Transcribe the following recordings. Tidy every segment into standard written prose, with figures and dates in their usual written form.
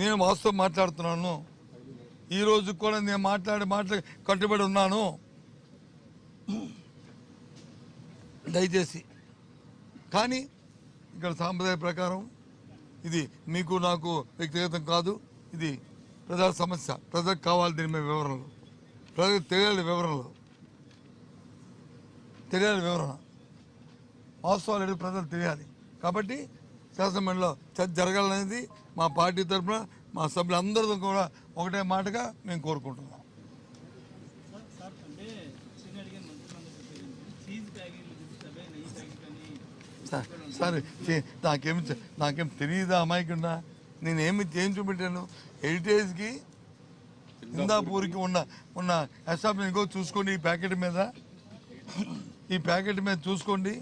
నేను వాస్తవం మాట్లాడుతున్నాను. ఈ రోజు కూడా నేను మాట్లాడి కట్టుబడి ఉన్నాను. దయచేసి కానీ ఇక్కడ సాంప్రదాయ ప్రకారం ఇది మీకు నాకు వ్యక్తిగతం కాదు, ఇది ప్రజల సమస్య. ప్రజలకు కావాలి దీని మీద వివరణలు, ప్రజలకు తెలియాలి వివరణలు, వివరణ వాస్తవాలు ప్రజలు తెలియాలి. కాబట్టి శాసనమండలిలో చర్చ జరగాలనేది మా పార్టీ తరఫున మా సభ్యులందరితో కూడా ఒకటే మాటగా మేము కోరుకుంటున్నాం. సరే నాకేం తెలియదా అమాయకుండా? నేనేమి చూపెట్టాను? హెరిటేజ్కి ఇందాపూర్కి ఉన్న ఎస్టాబ్లిష్ ఇంకో చూసుకోండి. ఈ ప్యాకెట్ మీద చూసుకోండి.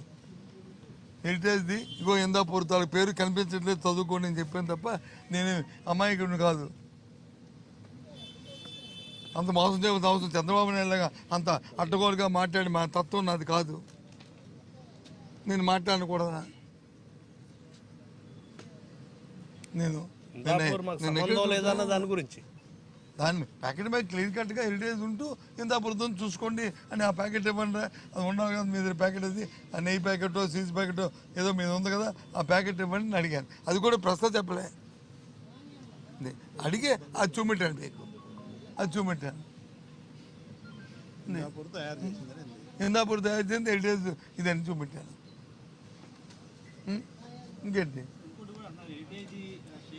హెరిటేజ్ది ఇంకో ఇందాపూర్ తాలూకు పేరు కనిపించట్లేదు, చదువుకోండి అని చెప్పాను తప్ప నేను అమాయకుడిని కాదు. అంత మోసం చేయవలసిన అవసరం చంద్రబాబు నాయుడుగా అంత అడ్డగోలుగా మాట్లాడి మా తత్వం నాది కాదు. నేను మాట్లాడకూడదా? దాని గురించి దాన్ని ప్యాకెట్ మీద క్లియర్ కట్గా హెరిటేజ్ ఉంటూ ఇందాపూర్తో చూసుకోండి అని ఆ ప్యాకెట్ ఇవ్వండి. అది ఉండాలి కదా మీ దగ్గర ప్యాకెట్, అది ఆ నెయ్యి ప్యాకెటో చీజ్ ప్యాకెటో ఏదో మీద ఉంది కదా, ఆ ప్యాకెట్ ఇవ్వండి అని అడిగాను. అది కూడా ప్రశ్న చెప్పలే, అడిగే అది చూపెట్టాను మీకు, అది చూపెట్టాను. ఇందాపూర్ తయారు చేసింది హెరిటేజ్ ఇదని చూపెట్టాను. ఇంకేంటి